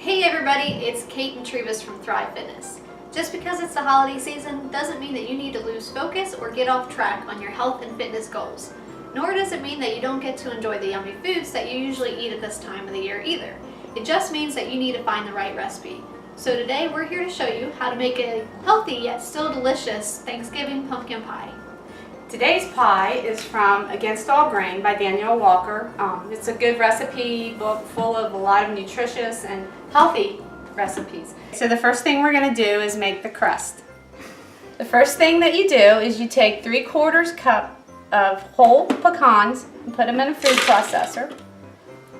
Hey everybody, it's Kate and Trevis from Thrive Fitness. Just because it's the holiday season doesn't mean that you need to lose focus or get off track on your health and fitness goals. Nor does it mean that you don't get to enjoy the yummy foods that you usually eat at this time of the year either. It just means that you need to find the right recipe. So today we're here to show you how to make a healthy yet still delicious Thanksgiving pumpkin pie. Today's pie is from Against All Grain by Danielle Walker. It's a good recipe book full of a lot of nutritious and healthy recipes. So the first thing we're going to do is make the crust. The first thing that you do is you take 3/4 cup of whole pecans and put them in a food processor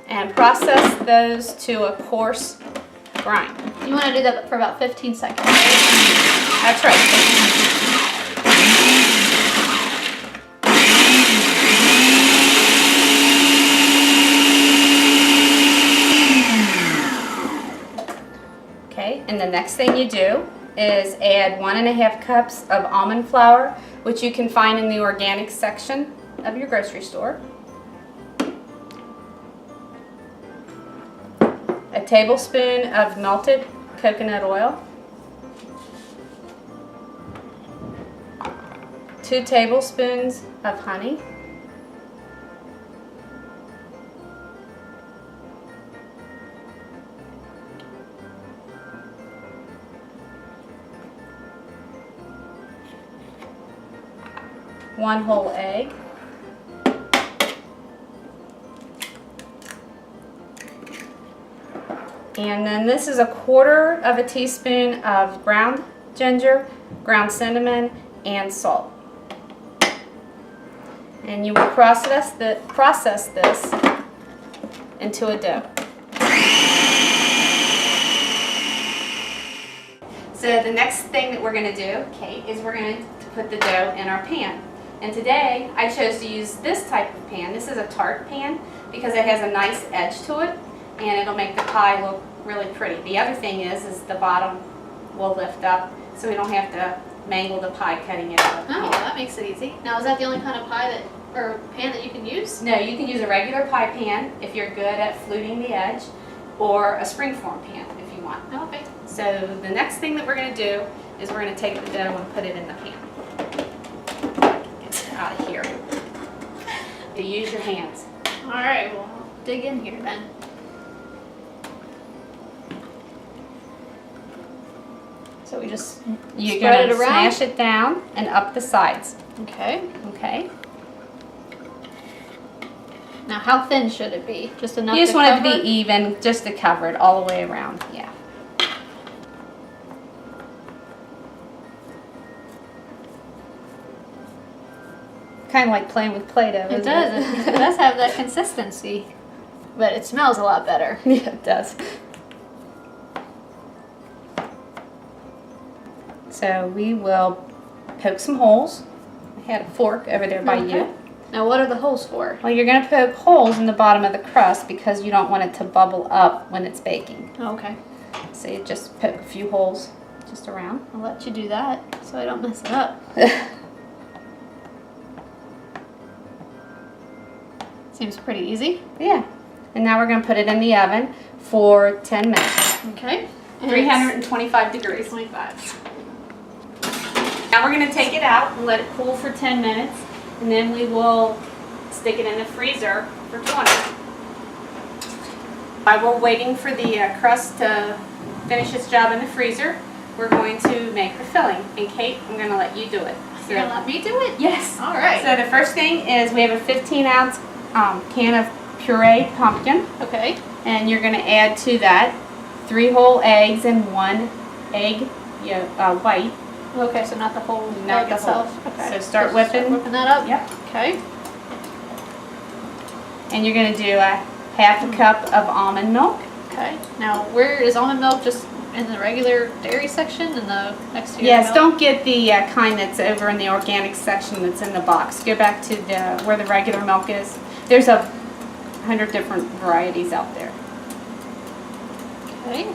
and process those to a coarse grind. You want to do that for about 15 seconds. That's right. Okay, and the next thing you do is add 1½ cups of almond flour, which you can find in the organic section of your grocery store. A tablespoon of melted coconut oil. 2 tablespoons of honey. One whole egg. And then this is 1/4 of a teaspoon of ground ginger, ground cinnamon, and salt. And you will process this into a dough. So the next thing that we're going to do, Kate, is we're going to put the dough in our pan. And today I chose to use this type of pan. This is a tart pan because it has a nice edge to it and it'll make the pie look really pretty. The other thing is the bottom will lift up so we don't have to mangle the pie cutting it out. Oh, that makes it easy. Now, is that the only kind of pie or pan that you can use? No, you can use a regular pie pan if you're good at fluting the edge, or a springform pan if you want. Oh, okay. So the next thing that we're going to do is we're going to take the dough and put it in the pan. Get it out of here. You use your hands. All right, well, I'll dig in here then. So we just You're spread going it to around? smash it down and up the sides. Okay. Okay. Now, how thin should it be? Just enough You just to want it to cover? be even, just to cover it all the way around. Yeah. Kind of like playing with Play-Doh. It does. It does have that consistency, but it smells a lot better. Yeah, it does. So we will poke some holes. I had a fork over there by you. Now, what are the holes for? Well, you're going to poke holes in the bottom of the crust because you don't want it to bubble up when it's baking. Oh, okay. So you just poke a few holes just around. I'll let you do that so I don't mess it up. Seems pretty easy. Yeah. And now we're going to put it in the oven for 10 minutes. Okay. 325 degrees. 25. Now we're going to take it out and let it cool for 10 minutes. And then we will stick it in the freezer for 20. While we're waiting for the crust to finish its job in the freezer, we're going to make the filling. And Kate, I'm going to let you do it. So, You're going to let me do it? yes. All right. So the first thing is we have a 15-ounce can of pureed pumpkin. Okay. And you're going to add to that 3 whole eggs and 1 egg white. Okay, so not the whole Not egg the whole. itself. Okay. So start whipping. Whipping that up? Yep. Okay. And you're going to do a 1/2 cup of almond milk. Okay. Now, where is almond milk? Just in the regular dairy section in the next to your Yes, milk? don't get the kind that's over in the organic section that's in the box. Go back to where the regular milk is. There's 100 different varieties out there. Okay.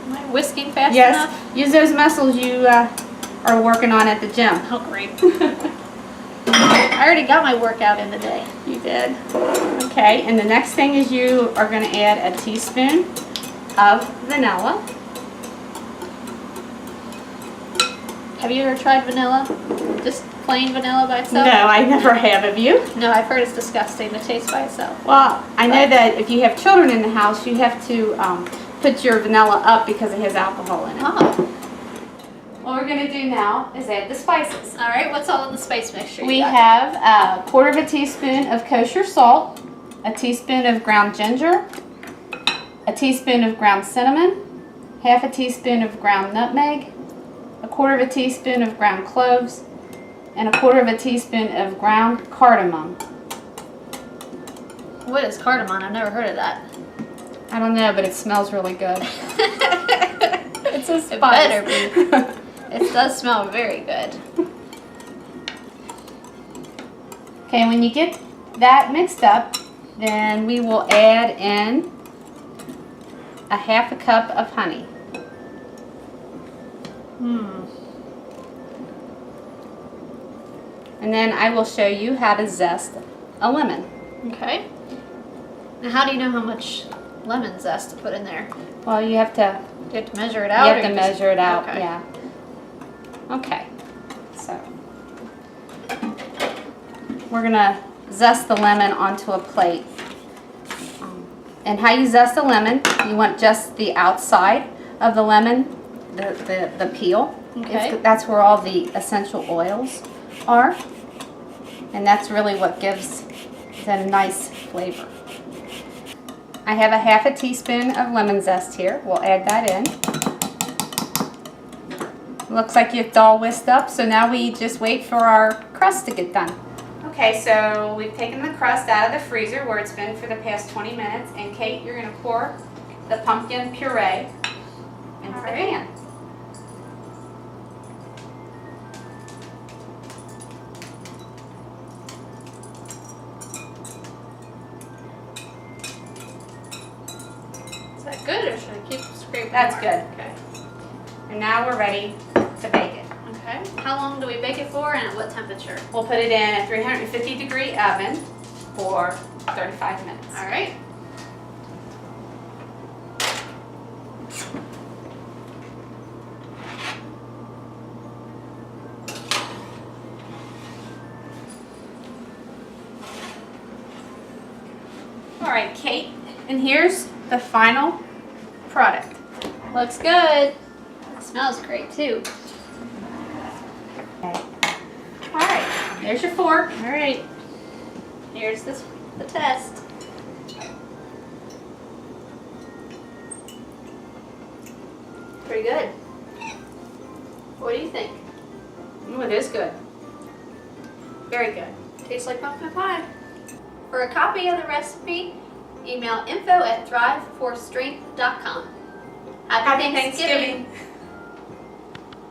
Am I whisking fast Yes, enough? use those muscles you are working on at the gym. Oh, great. I already got my workout in today. You did. Okay, and the next thing is you are going to add a teaspoon of vanilla. Have you ever tried vanilla? Just plain vanilla by itself? No, I never have. Have you? No, I've heard it's disgusting to taste by itself. Well, I know that if you have children in the house, you have to put your vanilla up because it has alcohol in it. Oh. What we're going to do now is add the spices. All right, what's all in the spice mixture? We have a quarter of a teaspoon of kosher salt, a teaspoon of ground ginger, a teaspoon of ground cinnamon, half a teaspoon of ground nutmeg, a quarter of a teaspoon of ground cloves, and a quarter of a teaspoon of ground cardamom. What is cardamom? I've never heard of that. I don't know, but it smells really good. It's a spice. It better be. It does smell very good. Okay, when you get that mixed up, then we will add in a half a cup of honey. And then I will show you how to zest a lemon. Okay. Now, how do you know how much lemon zest to put in there? Well, you have to Measure it out? You have to measure it out, Okay. yeah. Okay, so we're gonna zest the lemon onto a plate. And how you zest a lemon, you want just the outside of the lemon, the peel. Okay. That's where all the essential oils are. And that's really what gives it a nice flavor. I have a half a teaspoon of lemon zest here. We'll add that in. Looks like it's all whisked up, so now we just wait for our crust to get done. Okay, so we've taken the crust out of the freezer where it's been for the past 20 minutes, and Kate, you're going to pour the pumpkin puree into the pan. Is that good, or should I keep scraping? That's more? good. Okay. And now we're ready to bake it. Okay. How long do we bake it for, and at what temperature? We'll put it in a 350-degree oven for 35 minutes. All right. All right, Kate, and here's the final product. Looks good. It smells great too. Okay. All right, there's your fork. All right. Here's the test. Pretty good. What do you think? Oh, it is good. Very good. Tastes like pumpkin pie. For a copy of the recipe, email info@thriveforstrength.com. Happy Thanksgiving.